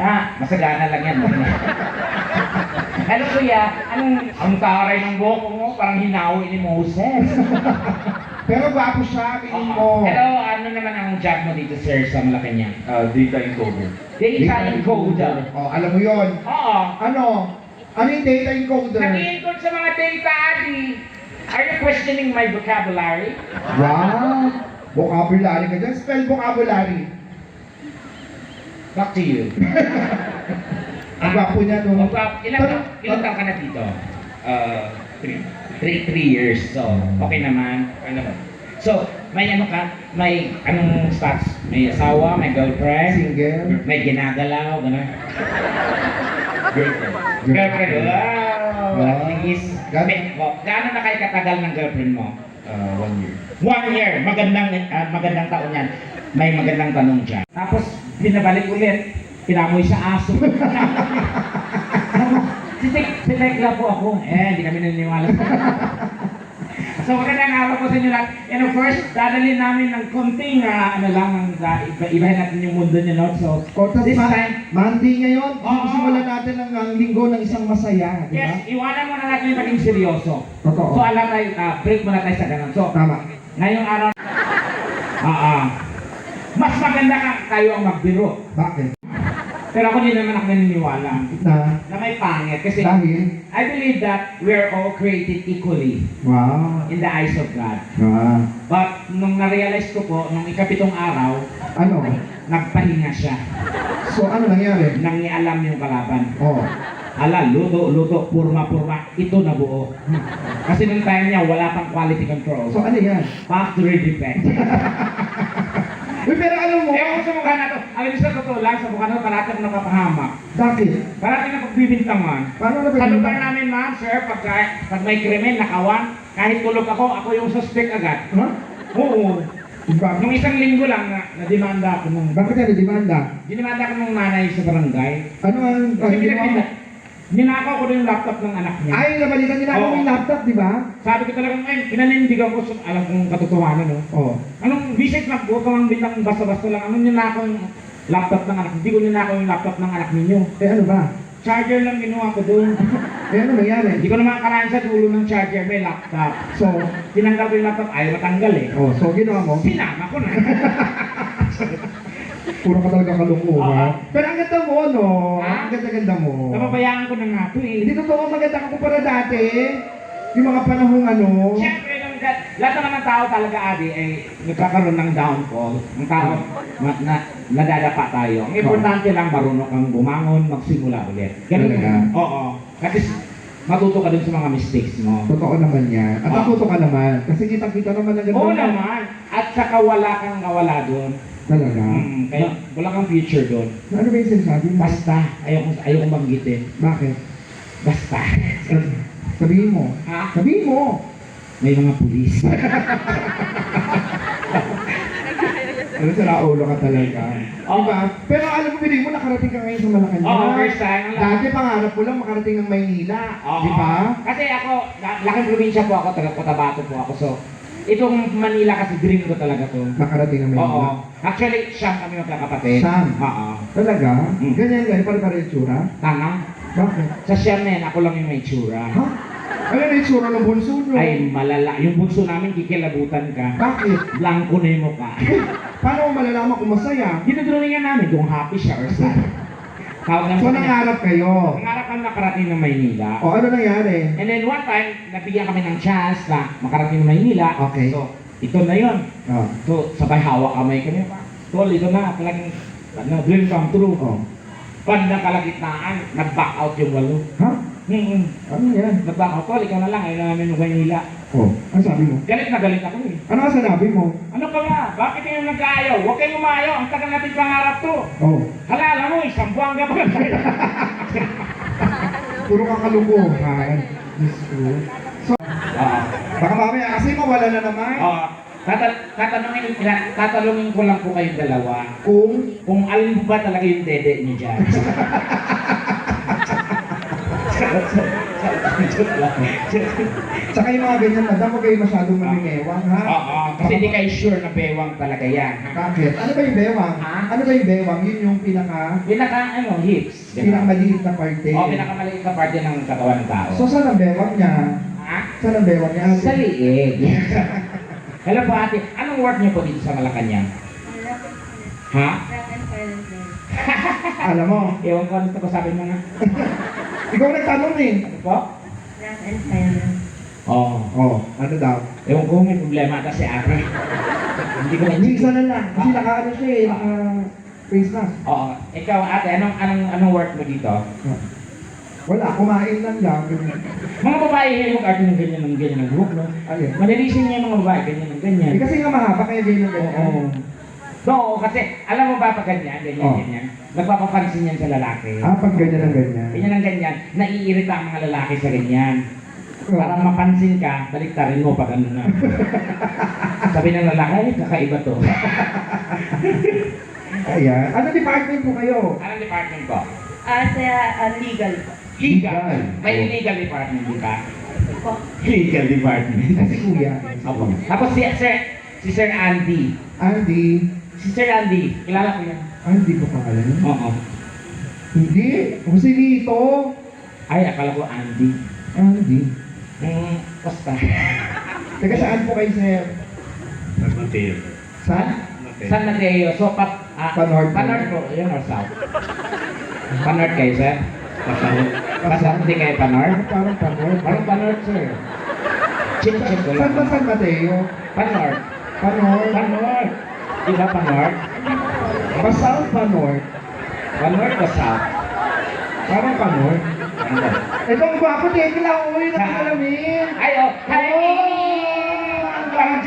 Masagana lang yan. Hello kuya, ang taray ng buhok mo, parang hinawi ni Moses. Pero gwapo siya, tingin mo. Hello, ano naman ang job mo dito sir sa Malacanang? Data encoder. Data encoder. Oh, alam mo yon. Oo. Ano? Ano yung data encoder? Nag-i-encode sa mga data, Adi. Are you questioning my vocabulary? Wow! Vocabulary ka dyan. Spell vocabulary. Back to you. Ang gwapo niya, no? Ilang taon ka na dito? 3 years. So, okay naman. So, may ano ka? May anong stats? May asawa, may girlfriend? Single? May ginagalaw, gano'n? Girlfriend. Girlfriend, wow! Wow. Gaano na kayo katagal ng girlfriend mo? 1 year. 1 year. Magandang taon yan. May magandang tanong dyan. Tapos, binabalik ulit. Pinamoy sa aso. Si Tekla po ako. Hindi kami naniniwala. So, magandang araw po sa inyo lahat. And of course, dadalhin namin ng konting, ibahin natin yung mundo niyo, no? So, this time, Monday ngayon, Oo. simulan natin ang linggo ng isang masaya, di ba? yes, iwanan muna natin yung maging seryoso. Totoo. So, alam tayo, break muna tayo sa ganun. So, Tama. ngayong araw, mas maganda kayo ang magbiro. Bakit? Pero ako din naman ako naniniwala na may pangit. Kasi Dahil? I believe that we're all created equally Wow. in the eyes of God. Wow. But nung na-realize ko po, nung ikapitong araw, Ano? nagpahinga siya. So, ano nangyari? Nangialam yung kalaban. Oh. Ala, luto, purma, ito na buo. Kasi nung time niya, wala pang quality control. So, ano yan? Factory defect. Uy, pero alam mo, Ewan ko sa mukha na to. Alam niyo sa totoo lang, sa mukha na to, parating na napapahamak. bakit? Parating na pagbibintangan. Paano na ba Sa yun? lugar namin, ma'am, sir, pag may krimen, nakawan, kahit tulog ako yung suspect agad. Ha? Oo. Diba? Nung isang linggo lang, na-demanda ako nung... Bakit yan demanda? Dinimanda ko nung nanay sa barangay. Ano ang... Kasi hindi mo? ninakaw ko din yung laptop ng anak niya. Ay, nabalikan nila ako Oo. yung laptop, di ba? Sabi ko talagang, pinanindigan ko, alam kong katotohanan, no? Oo. Anong visit na po, kung ang bilang basta-basta lang, anong ninakaw yung laptop ng anak? Hindi ko ninakaw yung laptop ng anak ninyo. Eh, ano ba? Charger lang ginawa ko doon. Eh, ano nangyari? Hindi ko naman akalain sa dulo ng charger, may laptop. So, Tinanggal ko yung laptop, ayaw matanggal eh. oh, so ginawa mo? Sinama ko na. Puro ka talaga kalungkuhan. Oo. Pero ang ganda mo, no? Ha? Ang ganda-ganda mo. Napabayaan ko na nga to eh. Hindi totoo maganda ka kumpara dati. Yung mga panahong ano. Siyempre, lahat naman ng tao talaga, Adi, ay nagkakaroon ng downfall. Ang tao, nadadapa tayo. Ang importante lang, marunong kang bumangon, magsimula ulit. Ganun. Talaga? Oo. Kasi matuto ka dun sa mga mistakes mo. Totoo naman yan. At Oo. natuto ka naman. Kasi kitang-kita naman ang ganda Oo mo. naman. At saka wala kang nawala dun. Talaga? Kaya wala kang future dun. Ano ba yung sinasabi mo? Basta, ayoko banggitin. Bakit? Basta. Sabihin mo. Ha? Sabihin mo. May mga pulis. Ano sa ulo ka talaga. Oo. Diba? Pero alam mo, binig mo, nakarating ka ngayon sa Malacanang. Oo, first time. Dati pangarap ko lang makarating ng Maynila. Oo. Di ba? Kasi ako, laking probinsya po ako, taga Cotabato po ako. So, itong Manila kasi dream ko talaga to. Makarating ng Maynila. Oo. Actually, siyang kami magkakapatid. Siyam? Oo. Talaga? Mm. Ganyan, pare-pare yung tsura? Tama? Bakit? Sa siyam na yan, ako lang yung may tsura. Ha? Ano na yung tsura ng bunso nyo? Ay, malala. Yung bunso namin, kikilabutan ka. Bakit? Blanco na yung mukha. Paano mo malalaman kung masaya? Dinudrawingan namin kung happy siya or sad. Tawag namin So, sa kanya. nangarap kayo? Nangarap kami makarating ng Maynila. O, ano nangyari? And then one time, nabigyan kami ng chance na makarating ng Maynila. Okay. So, ito na yun. Oh. So, sabay hawak kamay kami pa. Tol, ito na. Talagang, dream come true. Oh. Bandang kalagitnaan, nag-back out yung walo. Ha? Ano yan? Nag-back out. Tol, ikaw na lang. Ayaw na namin ng Maynila. Oh, ano sabi mo? Galit na galit ako eh. Ano ka sinabi mo? Ano ka ba? Bakit kayo nag-aayaw? Huwag kayong umayaw. Ang tagal natin pangarap to. Oh, Halala mo, isang buwan ka pa. puro ka kalungkuhan. Diyos ko. So, baka mamaya kasi mawala na naman. Tatanungin ko lang po kayong dalawa. Kung alin ba talaga yung dede niyo dyan. Joke lang. Tsaka yung mga ganyan, madam, huwag kayo masyadong mamingewang, ha? Oo, kasi hindi kayo sure na bewang talaga yan. Bakit? Ano ba yung bewang? Ha? Ano ba yung bewang? Yun yung Pinaka, hips. pinakamaliit na parte. Oo, pinakamaliit na parte ng katawan ng tao. So, saan ang bewang niya? Ha? Saan ang bewang niya? Sa liig. Hello po ate, anong work niyo po dito sa Malacanang? Ha? Alam mo, Ewan ko ano ito ko sabi mo nga. ikaw nagtanong eh. Ano po? Oo. Oh, ano daw? Ewan ko may problema ata si ate. Hindi ko Hindi, isa na na lang. Kasi naka-ano siya eh, naka-face mask. Oo. Ikaw ate, anong work mo dito? Wala, kumain lang lang. Mga babae, yung arte ng ganyan ng group, no? Ayun. Madalisin niya yung mga babae, ganyan ng ganyan. Eh, kasi nga mahaba kaya ganyan ganyan. Oo. No, kasi alam mo ba pag ganyan, Oo. ganyan, nagpapapansin yan sa lalaki. Ah, pag ganyan ang ganyan. Ganyan ang ganyan, naiirita ang mga lalaki sa ganyan. Para mapansin ka, baliktarin mo pag ano na. Sabi ng lalaki, ay, kakaiba to. Ayan. Ano department po kayo? Anong department ko? Legal po. Legal. May legal department, di ba? Po. Legal department. Kasi kuya. Opo. Tapos si Sir Andy. Andy. Si Sir Andy, kilala ko yan. Andy ko pangalan niya? Oo. Hindi. Jose Lito. Ay, akala ko Andy. Andy. Basta. Teka, saan po kayo, sir? San Mateo. Saan? San Mateo. So, Panorth. Panorth po. Yun or South? Panorth kayo, sir? Pasahod. Pasahod hindi kayo Panorth? Parang Panorth. Parang Panorth, sir. Check ko Saan ba lang. San Mateo? Panorth. Panorth. Panorth. Di ba Panorth? Basta Panorth. Panorth o South? Parang Panorth. Ano? Ito ang gwapo, teka lang. Uy, nakikalamin. Ay, oh. Hi! Oh! Ang